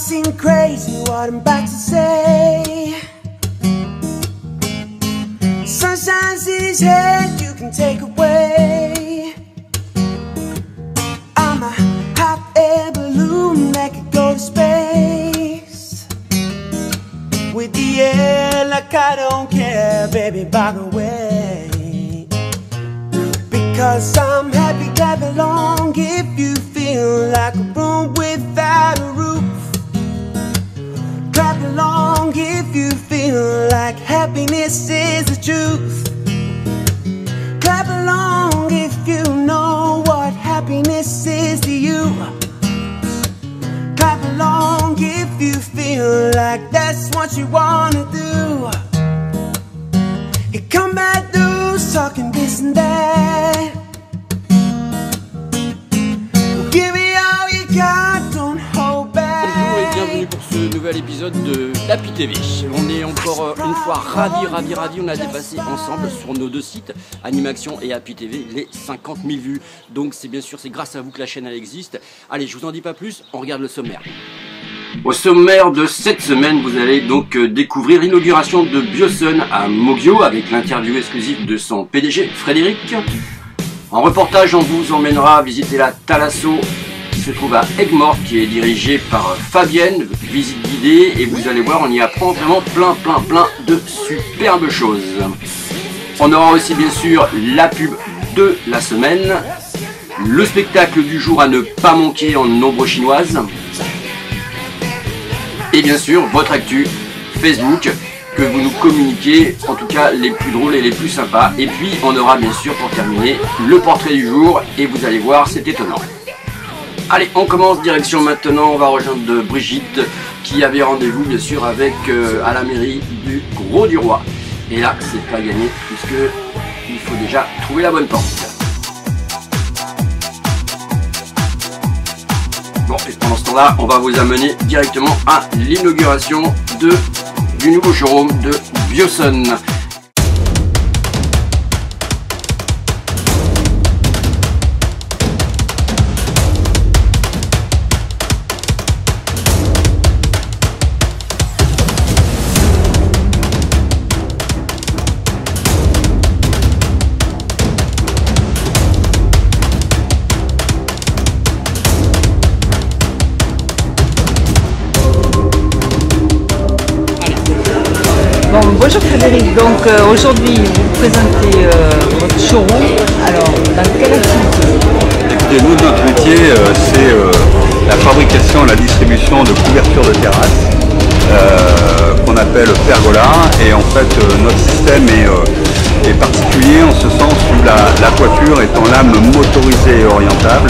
seem crazy what I'm about to say. Sunshine's in his head, you can take away. I'm a hot air balloon that could go to space. With the air like I don't care, baby, by the way. Because I'm happy, clap along if you feel like a room without a roof. Clap along if you feel like happiness is the truth. Clap along if you know what happiness is to you. Clap along if you feel like that's what you wanna do. You come back loose talking this and that. Give me all you got, don't hold back. Bonjour et bienvenue pour ce nouvel épisode de l'Happy TV. On est encore une fois ravis. On a dépassé ensemble sur nos deux sites, Animaction et Happy TV, les 50 000 vues. Donc c'est bien sûr, c'est grâce à vous que la chaîne elle existe. Allez, je vous en dis pas plus, on regarde le sommaire. Au sommaire de cette semaine, vous allez donc découvrir l'inauguration de Biosun à Mogio avec l'interview exclusive de son PDG Frédéric. En reportage, on vous emmènera visiter la Thalasso qui se trouve à Aigues-Mortes, qui est dirigée par Fabienne, visite guidée, et vous allez voir, on y apprend vraiment plein de superbes choses. On aura aussi bien sûr la pub de la semaine, le spectacle du jour à ne pas manquer en ombre chinoise, et bien sûr votre actu Facebook que vous nous communiquez, en tout cas les plus drôles et les plus sympas. Et puis on aura bien sûr pour terminer le portrait du jour, et vous allez voir, c'est étonnant. Allez, on commence direction maintenant, on va rejoindre Brigitte qui avait rendez-vous bien sûr avec à la mairie du Gros du Roi. Et là c'est pas gagné puisque il faut déjà trouver la bonne porte. Bon, et pendant ce temps-là, on va vous amener directement à l'inauguration du nouveau showroom de Biosun. Bon, bonjour Frédéric, donc aujourd'hui vous présentez votre showroom, alors dans quelle activité? Écoutez, nous notre métier c'est la fabrication et la distribution de couvertures de terrasse qu'on appelle pergola, et en fait notre système est particulier en ce sens où la toiture est en lame motorisée et orientable,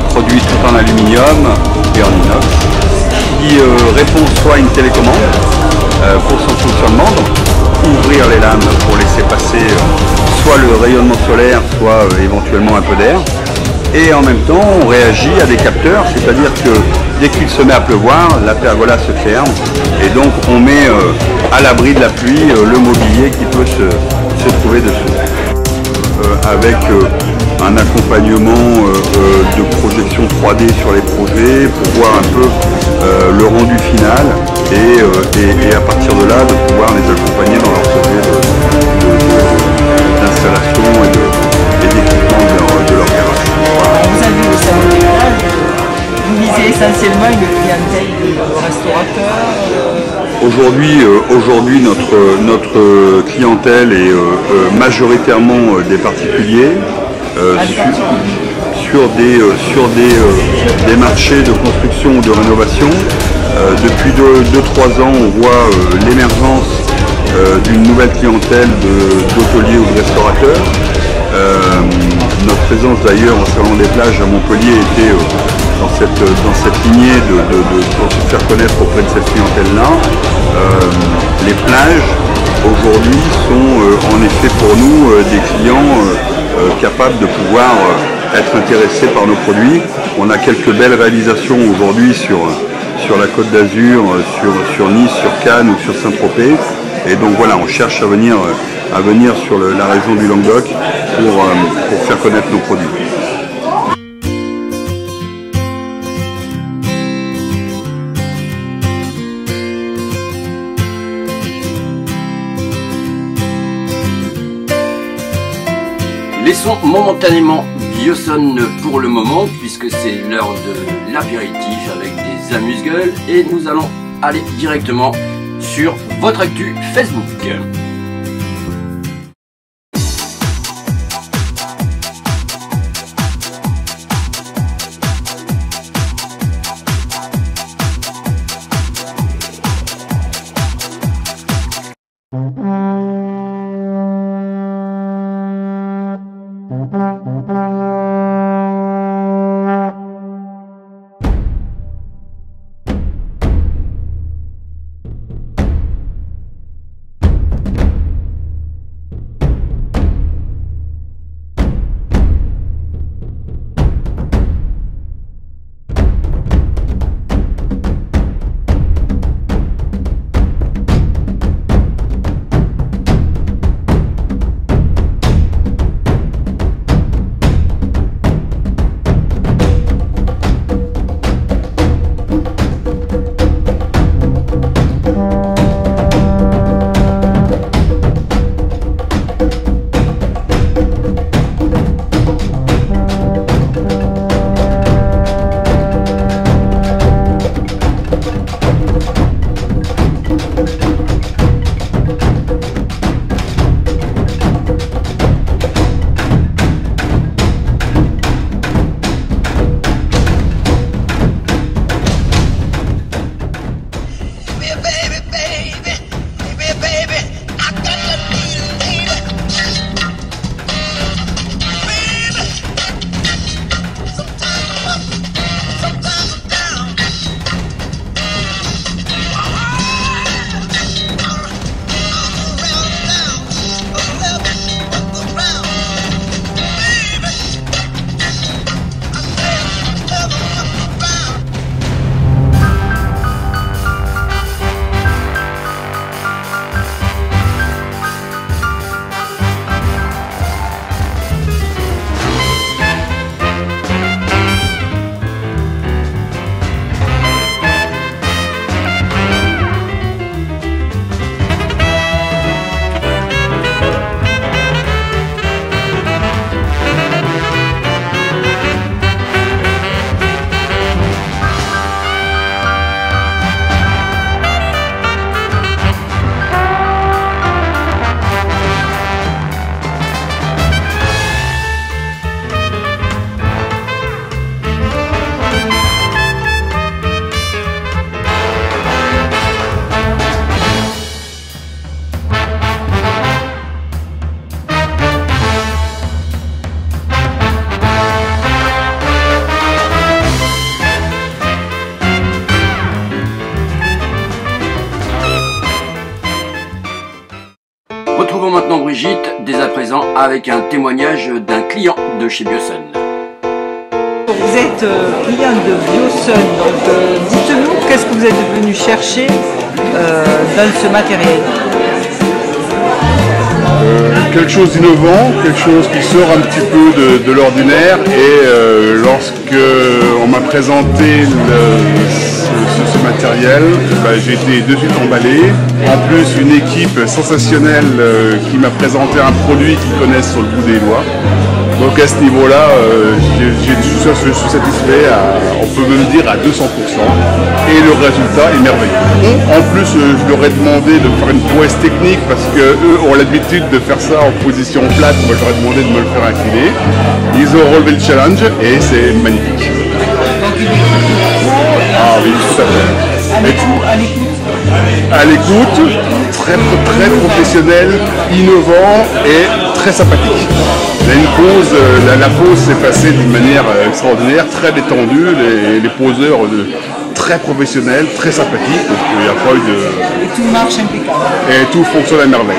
produite tout en aluminium et en inox, qui répond soit à une télécommande pour son fonctionnement, donc ouvrir les lames pour laisser passer soit le rayonnement solaire, soit éventuellement un peu d'air. Et en même temps, on réagit à des capteurs, c'est-à-dire que dès qu'il se met à pleuvoir, la pergola se ferme, et donc on met à l'abri de la pluie le mobilier qui peut se trouver dessous. Avec un accompagnement de projection 3D sur les projets pour voir un peu le rendu final, et à partir de là de pouvoir les accompagner dans leur projet d'installation et d'équipement de leur terrasse. Vous avez au salon des plages, vous visez essentiellement une clientèle de restaurateurs. Aujourd'hui notre clientèle est majoritairement des particuliers sur des marchés de construction ou de rénovation. Depuis 2-3 ans, on voit l'émergence d'une nouvelle clientèle d'hôteliers ou de restaurateurs. Notre présence d'ailleurs au Salon des Plages à Montpellier était dans cette lignée de se faire connaître auprès de cette clientèle-là. Les plages aujourd'hui sont en effet pour nous des clients capables de pouvoir être intéressés par nos produits. On a quelques belles réalisations aujourd'hui sur la Côte d'Azur, sur Nice, sur Cannes ou sur Saint-Tropez. Et donc voilà, on cherche à venir sur la région du Languedoc pour faire connaître nos produits. Laissons momentanément Bioson pour le moment, puisque c'est l'heure de l'apéritif avec des amuse-gueules, et nous allons aller directement sur votre actu Facebook. Retrouvons maintenant Brigitte, dès à présent, avec un témoignage d'un client de chez Bioson. Vous êtes client de Bioson, donc dites-nous qu'est-ce que vous êtes venu chercher dans ce matériel. Quelque chose d'innovant, quelque chose qui sort un petit peu de l'ordinaire, et lorsque on m'a présenté ce matériel, j'ai été de suite emballé. En plus, une équipe sensationnelle qui m'a présenté un produit qu'ils connaissent sur le bout des doigts. Donc à ce niveau-là, je suis satisfait, on peut même dire à 200%, et le résultat est merveilleux. En plus, je leur ai demandé de faire une prouesse technique parce qu'eux ont l'habitude de faire ça en position plate. Moi, je leur ai demandé de me le faire incliner. Ils ont relevé le challenge et c'est magnifique. Ah oui, tout à fait. À l'écoute, très professionnel, innovant et très sympathique. La pause s'est passée d'une manière extraordinaire, très détendue, les poseurs très professionnels, très sympathiques, donc il n'y a pas eu de... Et tout marche impeccable. Et tout fonctionne à merveille.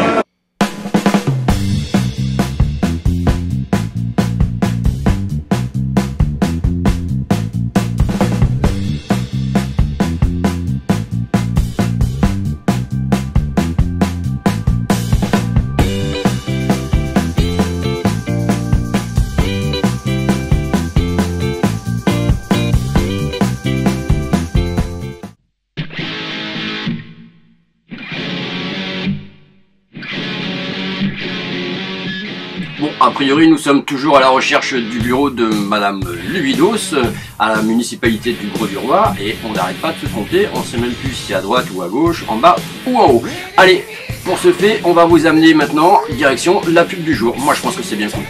a priori, nous sommes toujours à la recherche du bureau de Madame Lubidos à la municipalité du Grau-du-Roi et on n'arrête pas de se tromper, on ne sait même plus si à droite ou à gauche, en bas ou en haut. Allez, pour ce fait, on va vous amener maintenant direction la pub du jour. Moi, je pense que c'est bien cool.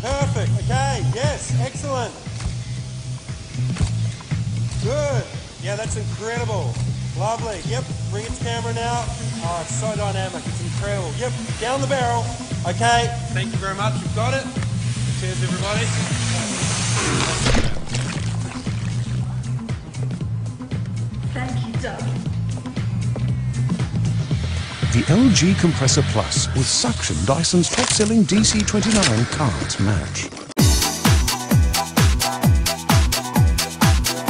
Perfect. Okay. Yes. Excellent. Good. Yeah, that's incredible. Lovely. Yep. Bring it to camera now. Oh, it's so dynamic. It's incredible. Yep. Down the barrel. Okay. Thank you very much. You've got it. Cheers, everybody. Thank you, Doug. The LG Compressor Plus with suction Dyson's top-selling DC29 can't match.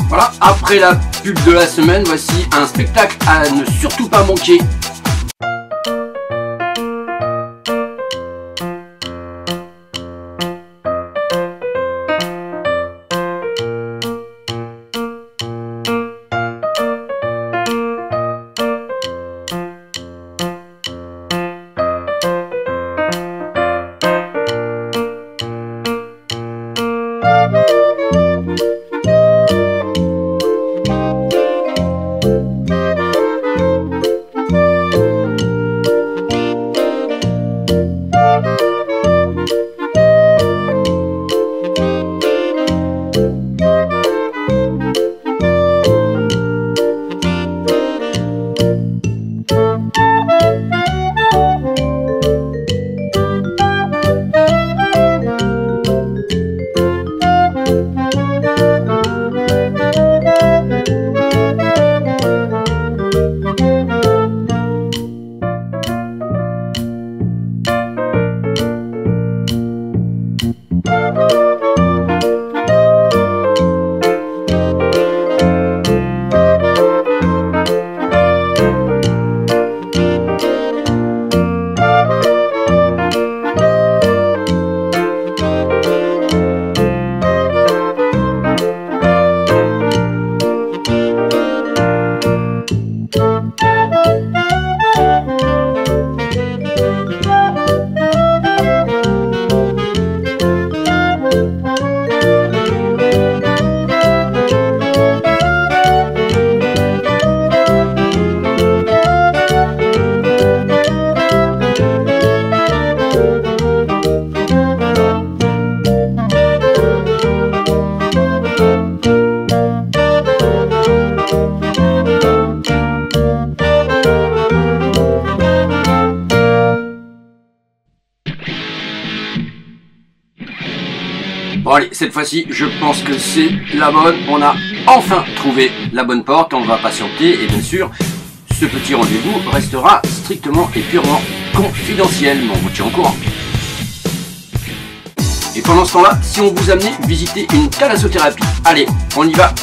Voilà, après la pub de la semaine, voici un spectacle à ne surtout pas manquer. Bon allez, cette fois-ci, je pense que c'est la bonne. On a enfin trouvé la bonne porte. On va patienter et bien sûr, ce petit rendez-vous restera strictement et purement confidentiel. Mais on vous tient au courant. Et pendant ce temps-là, si on vous amenait visiter une thalassothérapie, allez, on y va.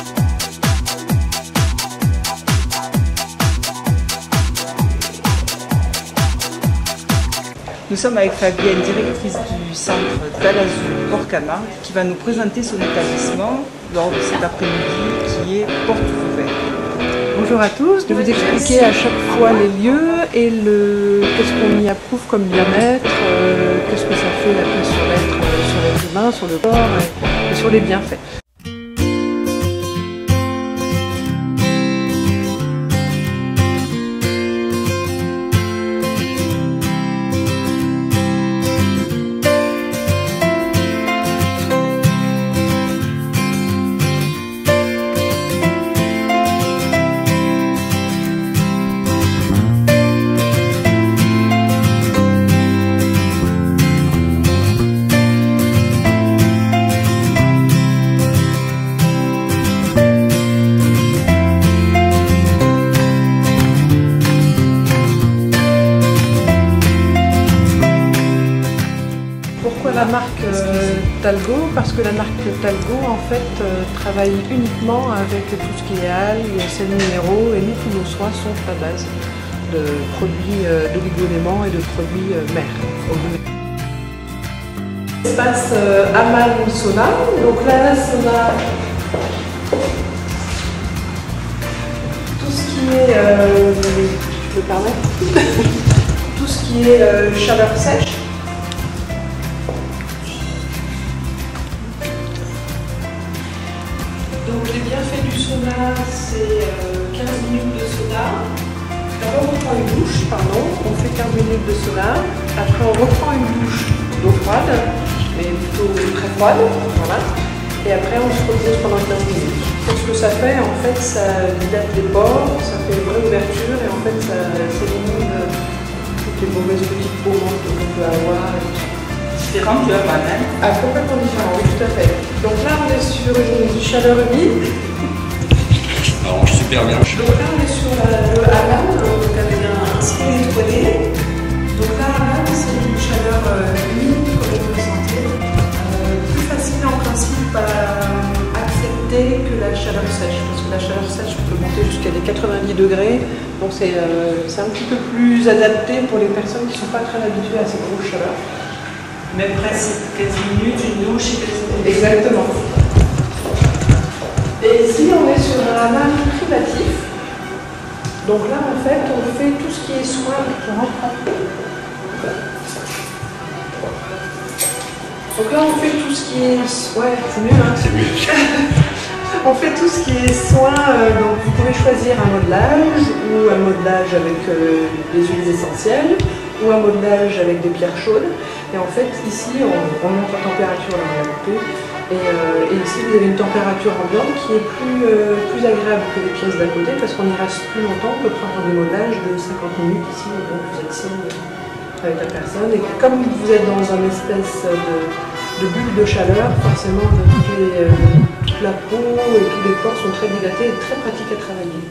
Nous sommes avec Fabienne, directrice du centre Thalasso Port-Camargue, qui va nous présenter son établissement lors de cet après-midi qui est porte ouverte. Bonjour à tous, je vais vous expliquer à chaque fois les lieux et qu'est-ce qu'on y approuve comme bien-être, qu'est-ce que ça fait la place sur l'être humain, sur le corps et sur les bienfaits. La marque Talgo, parce que la marque Talgo en fait travaille uniquement avec tout ce qui est algues, sels minéraux, et nous tous nos soins sont à base de produits d'oligo-éléments et de produits mers. Espace hammam sauna. Donc là, sauna, tout ce qui est, je me permets, tout ce qui est chaleur sèche. Donc les bienfaits du sauna, c'est 15 minutes de sauna. D'abord on prend une douche, on fait 15 minutes de sauna. Après on reprend une douche d'eau froide, mais plutôt très froide. Voilà. Et après on se repose pendant 15 minutes. Ce que ça fait, en fait, ça dilate les pores, ça fait une vraie ouverture et en fait ça élimine toutes les mauvaises petites peaux qu'on peut avoir. Différent du hammam, hein? Ah, complètement différent, oui, tout à fait. Donc là, on est sur une chaleur humide. Alors, super bien. Donc là, on est sur le hammam, donc avec un spray étoilé. Donc là, hammam, c'est une chaleur humide, comme on peut le sentir. Plus facile en principe à accepter que la chaleur sèche, parce que la chaleur sèche peut monter jusqu'à des 90 degrés. Donc c'est un petit peu plus adapté pour les personnes qui ne sont pas très habituées à ces grosses chaleurs. Même principe, 15 minutes, une douche et 15 minutes. Exactement. Et ici, on est sur un hammam privatif. Donc là, en fait, on fait tout ce qui est soin. Donc là, on fait tout ce qui est... Ouais, c'est mieux, hein? C'est mieux. On fait tout ce qui est soin. Donc vous pouvez choisir un modelage ou un modelage avec des huiles essentielles ou un modelage avec des pierres chaudes. Et en fait, ici, on monte la température en réalité. Et ici, vous avez une température ambiante qui est plus agréable que les pièces d'à côté parce qu'on y reste plus longtemps. On peut prendre des modelages de 50 minutes ici. Donc vous êtes seul avec la personne. Et comme vous êtes dans une espèce de bulle de chaleur, forcément, toute la peau et tous les pores sont très dilatés et très pratiques à travailler.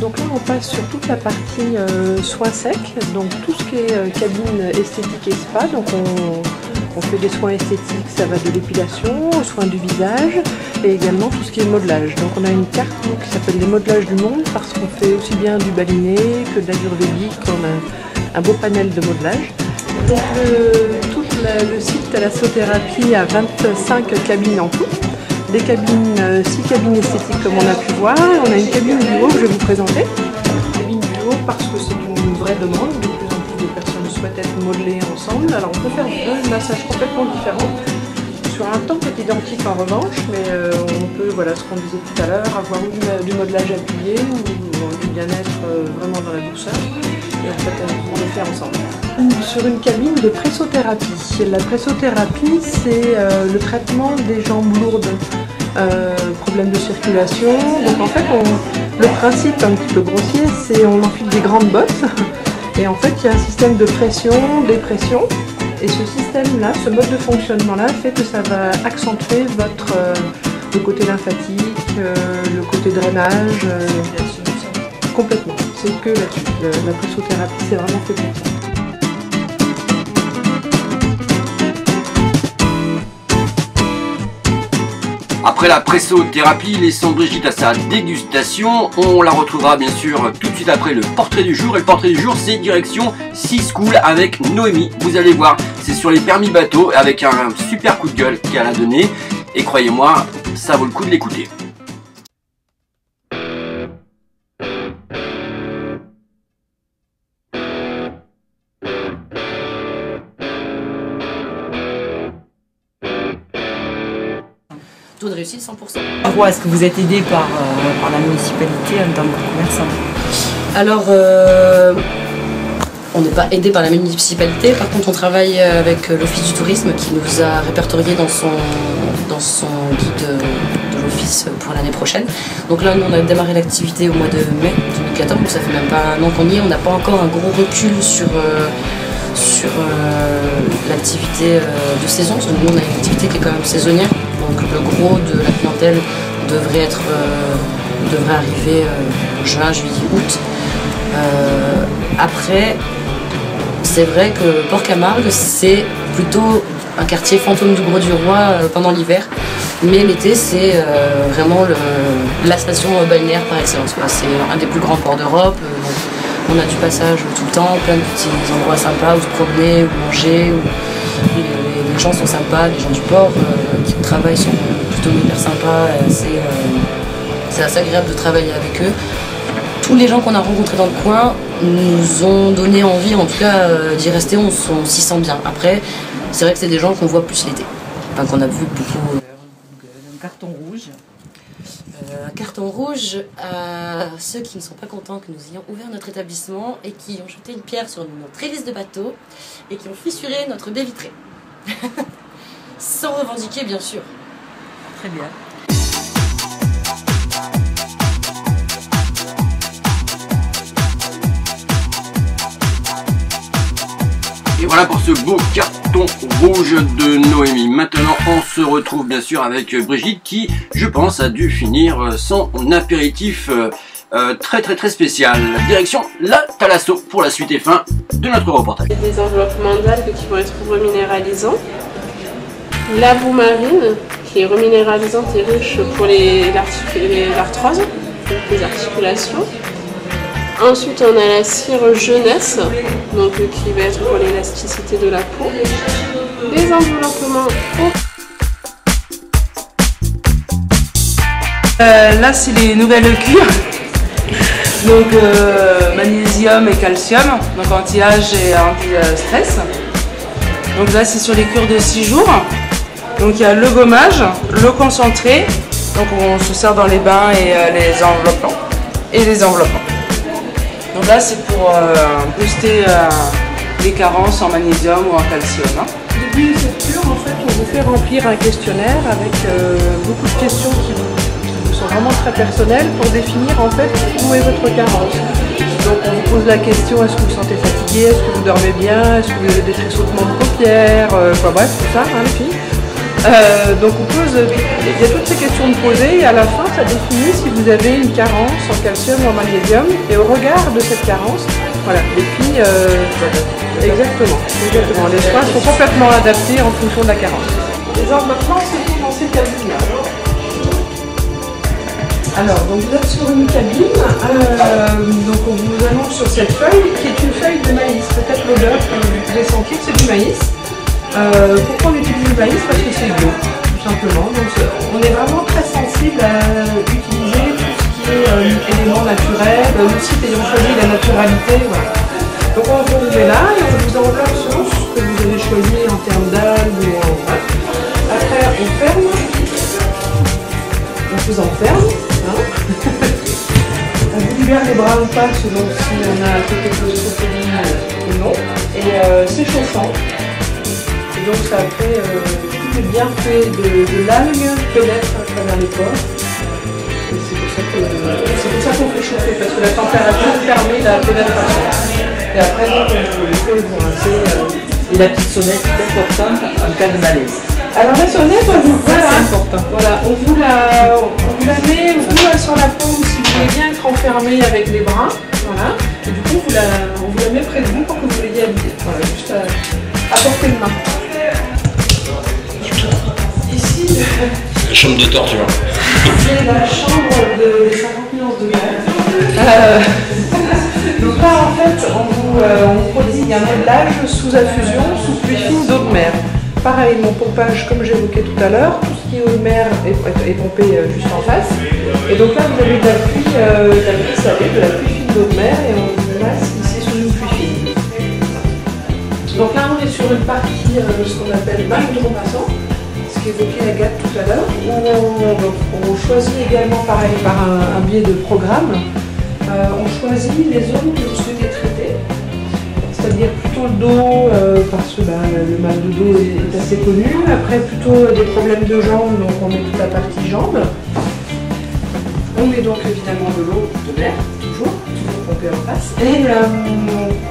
Donc là, on passe sur toute la partie soins secs, donc tout ce qui est cabine esthétique et spa. Donc on fait des soins esthétiques, ça va de l'épilation aux soins du visage et également tout ce qui est modelage. Donc on a une carte qui s'appelle les modelages du monde parce qu'on fait aussi bien du baliné que de l'ayurvédique. On a un beau panel de modelage. Donc tout le site thalassothérapie a 25 cabines en tout. Des cabines, 6 cabines esthétiques comme on a pu voir. On a une cabine duo que je vais vous présenter. Une cabine duo parce que c'est une vraie demande. De plus en plus de personnes souhaitent être modelées ensemble. Alors on peut faire deux massages complètement différents. Sur un temps qui est identique en revanche, mais on peut, voilà ce qu'on disait tout à l'heure, avoir du modelage appuyé ou du bien-être vraiment dans la douceur. Et en fait on le fait ensemble. Sur une cabine de pressothérapie. La pressothérapie, c'est le traitement des jambes lourdes, problèmes de circulation. Donc en fait, le principe un petit peu grossier, c'est on enfile des grandes bottes et en fait, il y a un système de pression, dépression. Et ce système-là, ce mode de fonctionnement-là fait que ça va accentuer le côté lymphatique, le côté drainage, complètement. C'est que là-dessus. La pressothérapie, c'est vraiment fait pour ça. Après la pressothérapie, laissons Brigitte à sa dégustation. On la retrouvera bien sûr tout de suite après le portrait du jour. Et le portrait du jour, c'est direction Sea School avec Noémie. Vous allez voir, c'est sur les permis bateaux avec un super coup de gueule qu'elle a donné. Et croyez-moi, ça vaut le coup de l'écouter. Taux de réussite 100%. Pourquoi est-ce que vous êtes aidé par la municipalité en tant que commerçant? Alors, on n'est pas aidé par la municipalité, par contre on travaille avec l'Office du tourisme qui nous a répertorié dans son guide de l'Office service pour l'année prochaine. Donc là, nous, on a démarré l'activité au mois de mai 2014, donc ça fait même pas un an qu'on y est. On n'a pas encore un gros recul sur l'activité de saison, parce que nous, on a une activité qui est quand même saisonnière. Donc le gros de la clientèle devrait arriver juin, juillet, août. Après, c'est vrai que Port-Camargue, c'est plutôt un quartier fantôme du Grau du Roi pendant l'hiver. Mais l'été, c'est vraiment la station balnéaire par excellence. C'est un des plus grands ports d'Europe. On a du passage tout le temps, plein de petits endroits sympas où se promener, où manger. Les gens sont sympas, les gens du port qui travaillent sont plutôt hyper sympas. C'est assez agréable de travailler avec eux. Tous les gens qu'on a rencontrés dans le coin nous ont donné envie, en tout cas, d'y rester. On s'y sent bien. Après, c'est vrai que c'est des gens qu'on voit plus l'été. Enfin, qu'on a vu beaucoup. Un carton rouge. Un carton rouge à ceux qui ne sont pas contents que nous ayons ouvert notre établissement et qui ont jeté une pierre sur notre hélice de bateau et qui ont fissuré notre baie vitrée. Sans revendiquer, bien sûr. Très bien. Et voilà pour ce beau carton rouge de Noémie. Maintenant, on se retrouve bien sûr avec Brigitte qui, je pense, a dû finir son apéritif très spécial. Direction la Thalasso pour la suite et fin de notre reportage. Des enveloppements d'algues qui vont être reminéralisants. La boue marine qui est reminéralisante et riche pour l'arthrose, donc les articulations. Ensuite, on a la cire jeunesse, donc qui va être pour l'élasticité de la peau. Des enveloppements Là, c'est les nouvelles cures. Donc, magnésium et calcium, donc anti-âge et anti-stress. Donc là, c'est sur les cures de 6 jours. Donc, il y a le gommage, le concentré. Donc, on se sert dans les bains et les enveloppants. Donc là, c'est pour booster les carences en magnésium ou en calcium. Au début de cette cure, en fait, on vous fait remplir un questionnaire avec beaucoup de questions qui sont vraiment très personnelles pour définir en fait où est votre carence. Donc on vous pose la question, est-ce que vous vous sentez fatigué, est-ce que vous dormez bien, est-ce que vous avez des tressautements de paupières, enfin bref, tout ça, hein, les filles. Donc on pose, il y a toutes ces questions de poser et à la fin ça définit si vous avez une carence en calcium ou en magnésium et au regard de cette carence, voilà, les filles, exactement, les soins sont complètement adaptés en fonction de la carence. Les enveloppements c'est pour dans ces cabines-là. Alors, donc vous êtes sur une cabine, donc on vous annonce sur cette feuille qui est une feuille de maïs, peut-être l'odeur que vous pouvez sentir, c'est du maïs. Pourquoi on utilise le maïs? Parce que c'est bio, tout simplement. Donc on est vraiment très sensible à utiliser tout ce qui est éléments naturels, le site ayant choisi la naturalité. Voilà. Donc on vous met là et on vous enveloppe selon ce que vous avez choisi en termes d'algues ou en vrac. Après on ferme, on vous enferme. Hein. On vous libère les bras ou pas selon si on a quelque chose de protéine ou non. Et c'est chauffant. Et donc ça fait tous les bienfaits de l'algue pénètrent à travers les corps. Et c'est pour ça qu'on fait chauffer, parce que la température permet la pénétration. Et après, donc, on peut vous rincer. Et la petite sonnette est importante en cas de malaise. Alors la sonnette, on vous la met sur la paume si vous voulez bien être enfermé avec les bras. Voilà. Et du coup, on vous la met près de vous pour que vous l'ayez habillé. Voilà, juste à portée de main. Ici, la chambre de torture. C'est la chambre des 50 nuances de mer. Donc là, en fait, on prodigue un modelage sous infusion, sous pluie fine d'eau de mer. Pareil, mon pompage, comme j'évoquais tout à l'heure, tout ce qui est eau de mer est pompé juste en face. Et donc là, vous avez de la pluie salée, de la pluie fine d'eau de mer, et on vous masse ici sous une pluie fine. Donc là, on est sur une partie, ce qu'on appelle bain hydromassant, ce qu'évoquait Agathe tout à l'heure, où on choisit également, pareil, par un biais de programme, on choisit les zones que vous souhaitez traiter. C'est-à-dire plutôt le dos, parce que le mal de dos est assez connu. Après, plutôt des problèmes de jambes, donc on met toute la partie jambes. On met donc évidemment de l'eau de mer, toujours pompée en face. Et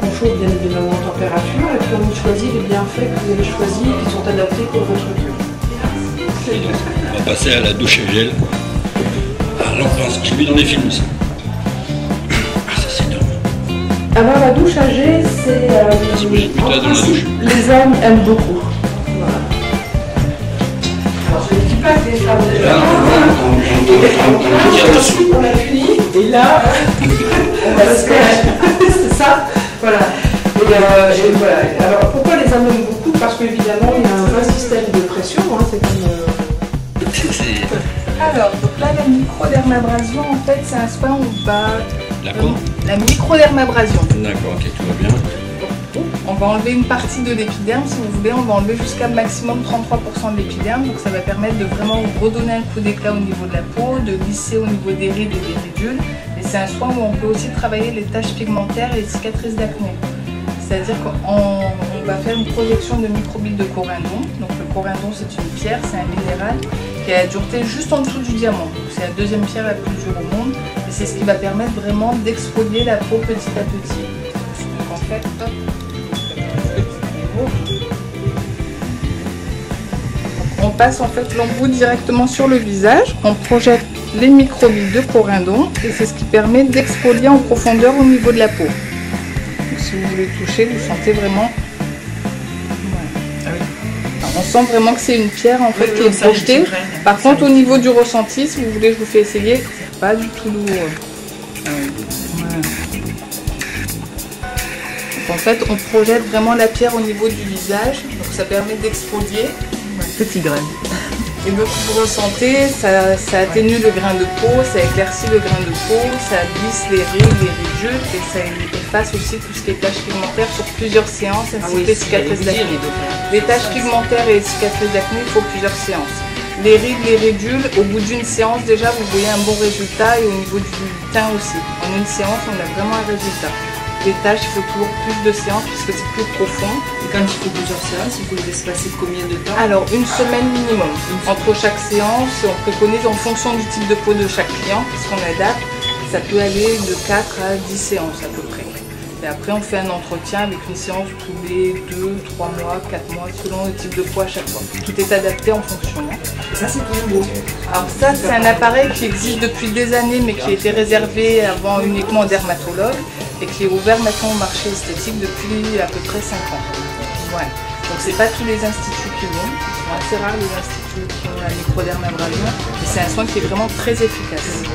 on chauffe bien évidemment en température et puis on choisit les bienfaits que vous avez choisis et qui sont adaptés pour votre cure. On va passer à la douche à gel. Alors, j'ai vu dans les films ça. Ah, ça c'est énorme. Alors la douche à gel, c'est... les hommes aiment beaucoup. Voilà. Alors je ne dis pas que les femmes déjà. On a fini. Et là, on va se faire. C'est ça. Voilà. Et voilà. Alors pourquoi les hommes aiment beaucoup? Parce qu'évidemment il y a un vrai système de pression. Hein, c'est comme... Alors, donc là, la microdermabrasion, en fait, c'est un soin où on va... La quoi? La microdermabrasion. D'accord, ok, tout va bien. On va enlever une partie de l'épiderme, si vous voulez, on va enlever jusqu'à maximum 33% de l'épiderme, donc ça va permettre de vraiment redonner un coup d'éclat au niveau de la peau, de lisser au niveau des rides et des ridules. Et c'est un soin où on peut aussi travailler les taches pigmentaires et les cicatrices d'acné. C'est-à-dire qu'on va faire une projection de microbilles de corindon. Donc le corindon, c'est une pierre, c'est un minéral qui a la dureté juste en dessous du diamant. C'est la deuxième pierre la plus dure au monde et c'est ce qui va permettre vraiment d'exfolier la peau petit à petit. Donc en fait, hop, on passe en fait l'embout directement sur le visage, on projette les microbilles de corindon et c'est ce qui permet d'exfolier en profondeur au niveau de la peau. Donc, si vous voulez toucher, vous sentez vraiment... On sent vraiment que c'est une pierre en fait qui est projetée. Par contre, au niveau du ressenti, si vous voulez, je vous fais essayer, c'est pas du tout douloureux. Donc, en fait, on projette vraiment la pierre au niveau du visage, donc ça permet d'exfolier. Petit grain. Et donc vous ressentez, ça atténue le grain de peau, ça éclaircit le grain de peau, ça lisse les rides, les ridules et ça efface aussi tout ce qui est taches pigmentaires sur plusieurs séances ainsi que les cicatrices d'acné. Les taches pigmentaires et les cicatrices d'acné, il faut plusieurs séances. Les rides, les ridules, au bout d'une séance déjà vous voyez un bon résultat et au niveau du teint aussi. En une séance on a vraiment un résultat. Les tâches, il faut toujours plus de séances puisque c'est plus profond. Et quand il faut plusieurs séances, il faut les espacer de combien de temps? Alors, une semaine minimum. Entre chaque séance, on préconise en fonction du type de peau de chaque client, puisqu'on adapte, ça peut aller de 4 à 10 séances à peu près. Et après, on fait un entretien avec une séance tous les 2, 3 mois, 4 mois, selon le type de peau à chaque fois. Tout est adapté en fonction. Ça, c'est tout nouveau. Alors ça, c'est un appareil qui existe depuis des années, mais qui a été réservé avant uniquement aux dermatologues et qui est ouvert maintenant au marché esthétique depuis à peu près 5 ans. Ouais. Donc c'est pas tous les instituts qui l'ont, c'est assez rare les instituts qui ont la microdermabrasion, mais c'est un soin qui est vraiment très efficace.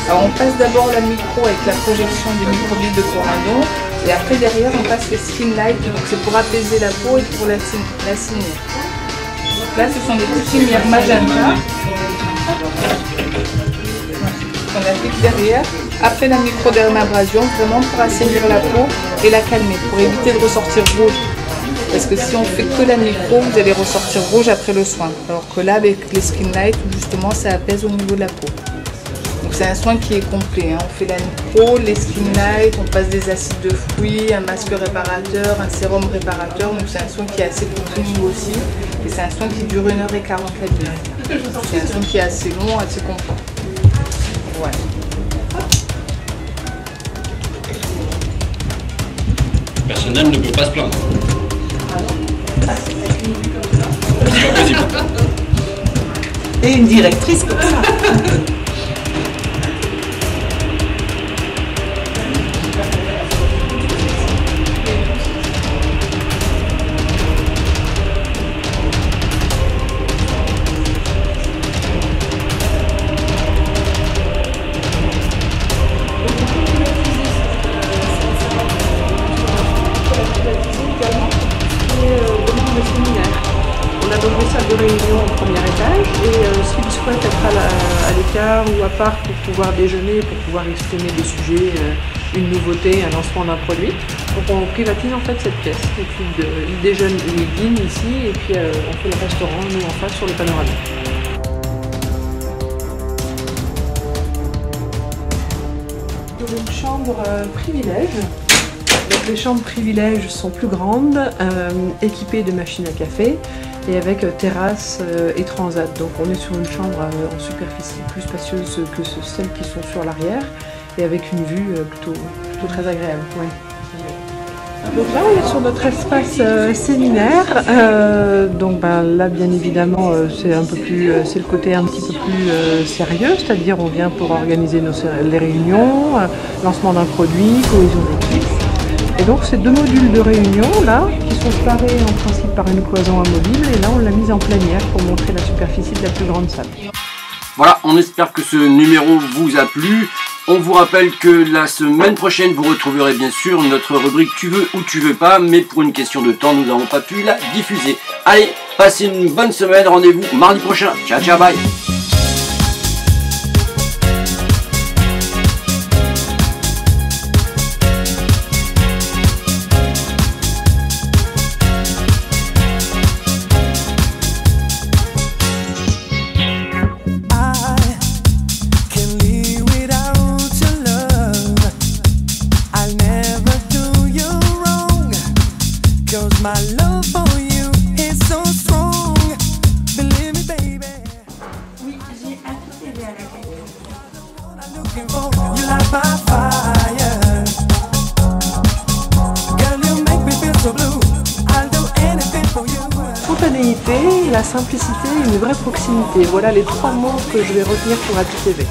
Alors on passe d'abord la micro avec la projection des microbilles de corindon, et après derrière on passe le skin light, donc c'est pour apaiser la peau et pour l'assainir. Donc là ce sont des petits lumières magenta. On applique derrière, après la microdermabrasion, vraiment pour assainir la peau et la calmer, pour éviter de ressortir rouge. Parce que si on fait que la micro, vous allez ressortir rouge après le soin. Alors que là, avec les skin light, justement, ça apaise au niveau de la peau. Donc c'est un soin qui est complet. Hein. On fait la micro, les skin light, on passe des acides de fruits, un masque réparateur, un sérum réparateur. Donc c'est un soin qui est assez continu aussi. Et c'est un soin qui dure 1h40 la nuit. C'est un soin qui est assez long, assez complet. Ouais. Le personnel ne peut pas se plaindre. C'est pas possible. Et une directrice comme ça. De réunion au premier étage et s'ils souhaitent être à l'écart ou à part pour pouvoir déjeuner, pour pouvoir exprimer des sujets, une nouveauté, un lancement d'un produit. Donc on privatise en fait cette pièce. Et puis ils déjeunent ou ils dînent ici et puis on fait le restaurant nous en face sur le panorama. Sur une chambre privilège. Donc les chambres privilèges sont plus grandes, équipées de machines à café. et avec terrasse et transat. Donc on est sur une chambre en superficie plus spacieuse que celles qui sont sur l'arrière et avec une vue plutôt très agréable. Ouais. Donc là on est sur notre espace séminaire, donc là bien évidemment c'est le côté un petit peu plus sérieux, c'est-à-dire on vient pour organiser les réunions, lancement d'un produit, cohésion d'équipe. Et donc ces 2 modules de réunion là, qui sont séparés en principe par une cloison amovible, et là on l'a mise en plénière pour montrer la superficie de la plus grande salle. Voilà, on espère que ce numéro vous a plu. On vous rappelle que la semaine prochaine, vous retrouverez bien sûr notre rubrique Tu veux ou tu veux pas, mais pour une question de temps, nous n'avons pas pu la diffuser. Allez, passez une bonne semaine, rendez-vous mardi prochain. Ciao, ciao, bye. My love for you is so strong. Believe me, baby. Oui, j'ai APTV à la clé. You light my fire. Girl, you make me feel so blue. I'll do anything for you. Spontanéité, la simplicité et une vraie proximité. Voilà les 3 mots que je vais retenir pour APTV.